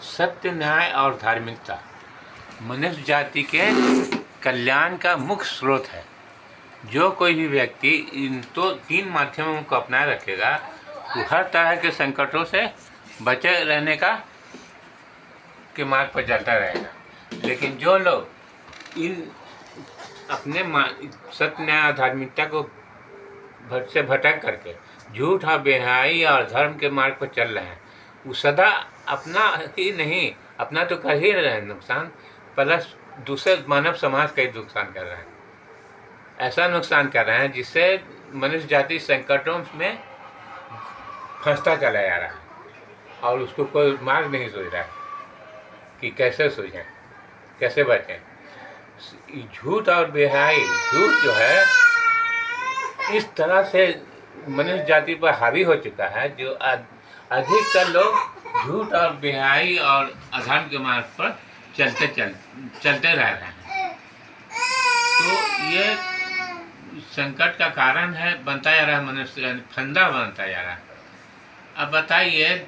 सत्य, न्याय और धार्मिकता मनुष्य जाति के कल्याण का मुख्य स्रोत है। जो कोई भी व्यक्ति इन तीन माध्यमों को अपनाए रखेगा वो हर तरह के संकटों से बचे रहने के मार्ग पर चलता रहेगा। लेकिन जो लोग इन अपने सत्य, न्याय और धार्मिकता को से भटक करके झूठ और बेहयाई और धर्म के मार्ग पर चल रहे हैं, वो सदा अपना ही नहीं, अपना तो कर ही रहे हैं नुकसान, प्लस दूसरे मानव समाज का ही नुकसान कर रहे हैं। ऐसा नुकसान कर रहे हैं जिससे मनुष्य जाति संकटों में फंसता चला जा रहा है और उसको कोई मार्ग नहीं सूझ रहा है कि कैसे सूझें, कैसे बचें। झूठ और बेहयाई, झूठ जो है इस तरह से मनुष्य जाति पर हावी हो चुका है जो अधिकतर लोग झूठ और बेहयाई और अधर्म के मार्ग पर चलते रह रहे हैं। तो ये संकट का कारण है, बनता जा रहा है, मनुष्य फंदा बनता जा रहा है। अब बताइए,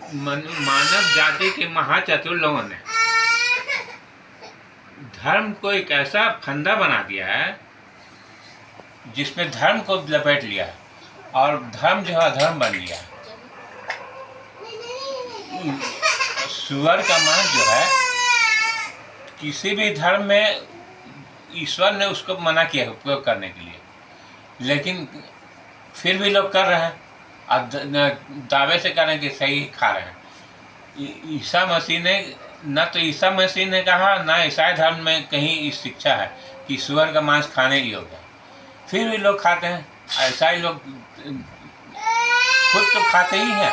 मानव जाति के महाचतुर लोगों ने धर्म को एक ऐसा फंदा बना दिया है जिसमें धर्म को लपेट लिया और धर्म जो है अधर्म बन गया। सुअर का मांस जो है, किसी भी धर्म में ईश्वर ने उसको मना किया उपयोग करने के लिए, लेकिन फिर भी लोग कर रहे हैं और दावे से करें कि सही खा रहे हैं। ईसा मसीह ने ईसा मसीह ने कहा, ना ईसाई धर्म में कहीं इस शिक्षा है कि सुअर का मांस खाने योग्य है, फिर भी लोग खाते हैं। ऐसा ही लोग खुद तो खाते ही हैं,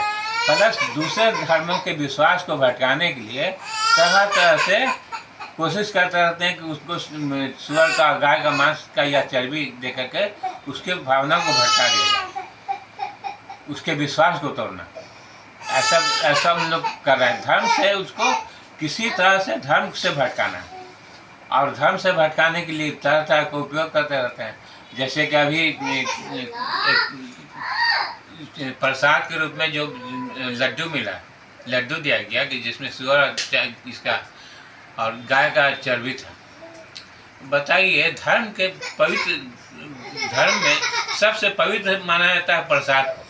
प्लस दूसरे धर्मों के विश्वास को भटकाने के लिए तरह तरह से कोशिश करते रहते हैं कि उसको सुअर का, गाय का मांस का या चर्बी दे करके उसके भावना को भटका दिया, उसके विश्वास को तोड़ना। ऐसा उन लोग कर रहे हैं। धर्म से उसको किसी तरह से धर्म से भटकाना है और धर्म से भटकाने के लिए तरह तरह का उपयोग करते रहते हैं। जैसे कि अभी प्रसाद के रूप में जो लड्डू दिया गया कि जिसमें सुअर इसका और गाय का चर्बी था। बताइए, धर्म में सबसे पवित्र माना जाता है प्रसाद को।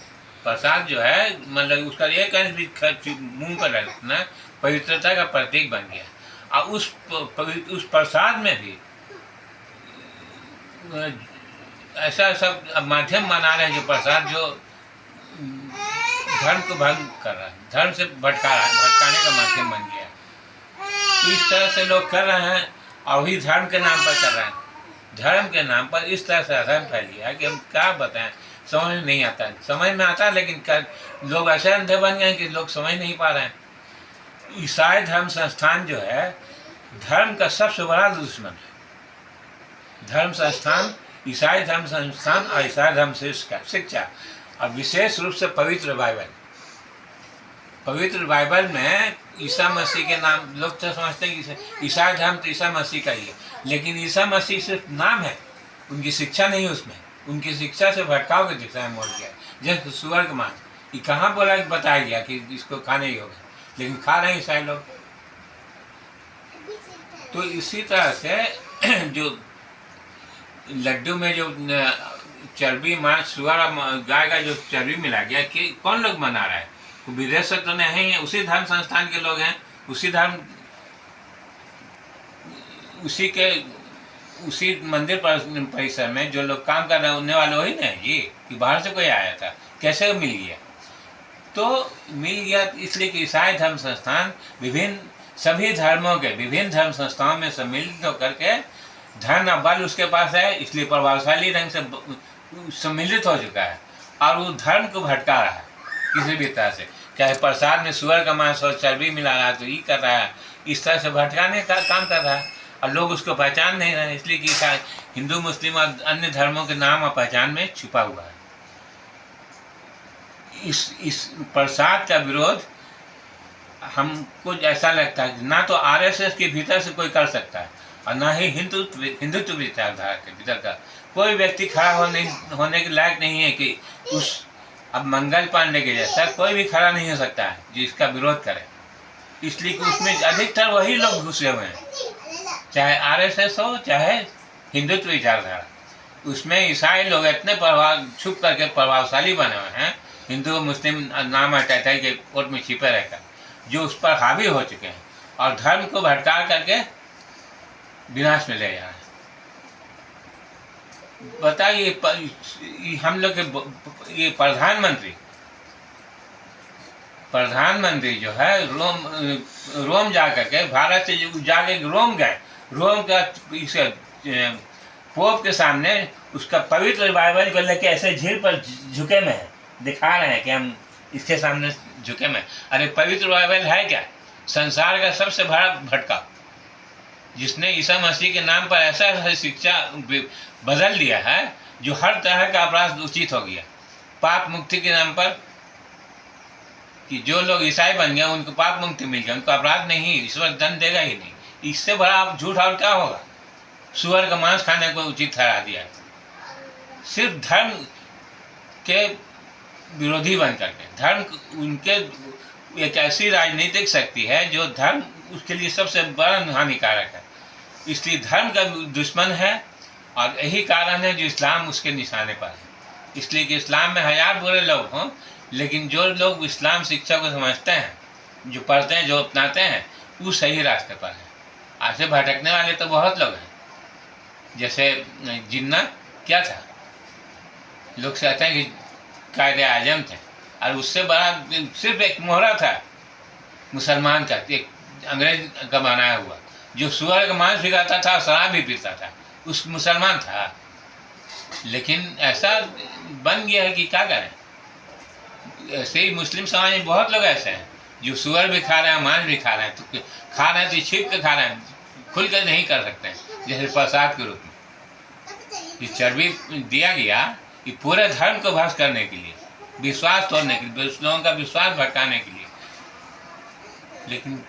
प्रसाद जो है, मतलब उसका एक अंश भी मुंह पर रखना पवित्रता का प्रतीक बन गया। और उस प्रसाद में भी ऐसा सब माध्यम बना रहे हैं जो प्रसाद जो धर्म को भंग कर रहा है, धर्म से भटकाने का माध्यम बन गया। तो इस तरह से लोग कर रहे हैं और वही धर्म के नाम पर कर रहे हैं। धर्म के नाम पर इस तरह से अधर्म फैल गया है कि हम क्या बताएं, समझ नहीं आता है। समझ में आता है लेकिन लोग ऐसे अंधे बन गए कि लोग समझ नहीं पा रहे हैं। ईसाई धर्म संस्थान जो है धर्म का सबसे बड़ा दुश्मन है। धर्म संस्थान, ईसाई धर्म संस्थान और ईसाई धर्म से शिक्षा और विशेष रूप से पवित्र बाइबल में ईसा मसीह के नाम, लोग तो समझते हैं कि ईसाई धर्म तो ईसा मसीह का ही है, लेकिन ईसा मसीह सिर्फ नाम है, उनकी शिक्षा नहीं उसमें। उनकी शिक्षा से भटकाव की दिशा में मोड़ गया। जैसे सुअर का मांस, ये कहाँ बोला बताया गया कि इसको खाने योग्य, लेकिन खा रहे हैं ईसाई लोग। तो इसी तरह से जो लड्डू में जो चर्बी मांस, सुअर गाय का जो चर्बी मिला गया, कि कौन लोग मना रहा है? विदेश से तो नहीं है, उसी धर्म संस्थान के लोग हैं, उसी मंदिर परिसर में जो लोग काम कर रहे हैं, उनने वाले वही ना ये कि बाहर से कोई आया था, कैसे मिल गया? तो मिल गया इसलिए कि ईसाई धर्म संस्थान सभी धर्मों के विभिन्न धर्म संस्थाओं में सम्मिलित होकर के धन और बल उसके पास है, इसलिए प्रभावशाली ढंग से सम्मिलित हो चुका है और वो धर्म को भटका रहा है किसी भी तरह से। चाहे प्रसाद में सुअर का मांस और चर्बी मिला रहा है तो ये कर रहा है, इस तरह से भटकाने का काम कर रहा है और लोग उसको पहचान नहीं रहे, इसलिए कि हिंदू, मुस्लिम और अन्य धर्मों के नाम और पहचान में छुपा हुआ है। इस प्रसाद का विरोध हमको ऐसा लगता है ना तो आरएसएस के भीतर से कोई कर सकता है और ना ही हिंदुत्व विचारधारा के भीतर का कोई व्यक्ति खड़ा होने के लायक नहीं है कि अब मंगल पांडे के जैसा कोई भी खड़ा नहीं हो सकता है जिसका विरोध करे, इसलिए कि उसमें अधिकतर वही लोग घुसे हुए हैं, चाहे आरएसएस हो चाहे हिंदुत्व विचारधारा। उसमें ईसाई लोग इतने छुप करके प्रभावशाली बने हुए हैं, हिंदू मुस्लिम नाम हटाई के कोर्ट में छिपे रहकर, जो उस पर हावी हो चुके हैं और धर्म को भटका करके विनाश में ले जा रहे हैं। बताइए हम लोग के ये प्रधानमंत्री जो है रोम जा करके, भारत से जाके रोम गए, रोम का इसे पोप के सामने उसका पवित्र बाइबल को लेके ऐसे झील पर झुके में है, दिखा रहे हैं कि हम इसके सामने झुके में। अरे पवित्र बाइबल है क्या? संसार का सबसे बड़ा भटकाव, जिसने ईसा मसीह के नाम पर ऐसा शिक्षा बदल दिया है जो हर तरह का अपराध उचित हो गया। पाप मुक्ति के नाम पर कि जो लोग ईसाई बन गए उनको पाप मुक्ति मिल गया, उनको अपराध नहीं, ईश्वर दंड देगा ही नहीं। इससे बड़ा झूठ और क्या होगा? सुअर का मांस खाने को उचित ठहरा दिया, सिर्फ धर्म के विरोधी बन करके। धर्म उनके एक ऐसी राजनीतिक शक्ति है जो धर्म उसके लिए सबसे बड़ा हानिकारक है, इसलिए धर्म का दुश्मन है। और यही कारण है जो इस्लाम उसके निशाने पर है। इसलिए कि इस्लाम में हजार बुरे लोग हों, लेकिन जो लोग इस्लाम शिक्षा को समझते हैं, जो पढ़ते हैं, जो अपनाते हैं, वो सही रास्ते पर है। आज से भटकने वाले तो बहुत लोग हैं, जैसे जिन्ना क्या था, लोग कहते हैं कि कायदे आजम थे, और उससे बड़ा सिर्फ एक मोहरा था मुसलमान का, एक अंग्रेज का बनाया हुआ, जो सुअर का मांस भी खाता था, शराब भी पीता था, उस मुसलमान था। लेकिन ऐसा बन गया है कि क्या करें। ऐसे ही मुस्लिम समाज में बहुत लोग ऐसे हैं जो सुअर भी खा रहे हैं, मांस भी खा रहे हैं, तो खा रहे हैं तो छिप के खा रहे हैं, खुल कर नहीं कर सकते हैं, जैसे प्रसाद के रूप में। ये चर्बी दिया गया ये पूरे धर्म को भ्रष्ट करने के लिए, विश्वास तोड़ने के लिए, लोगों का विश्वास भटकाने के लिए। लेकिन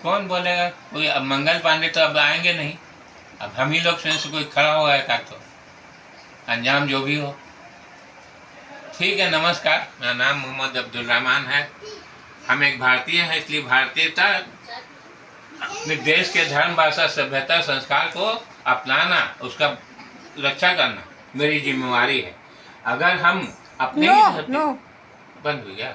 कौन बोलेगा? कोई अब मंगल पांडे तो अब आएंगे नहीं, अब हम ही लोग से कोई खड़ा हुआ है का, तो अंजाम जो भी हो। ठीक है, नमस्कार। मेरा नाम मोहम्मद अब्दुल रहमान है। हम एक भारतीय हैं, इसलिए भारतीयता अपने देश के धर्म, भाषा, सभ्यता, संस्कार को अपनाना, उसका रक्षा करना मेरी जिम्मेवारी है। अगर हम अपने बंद हो गया।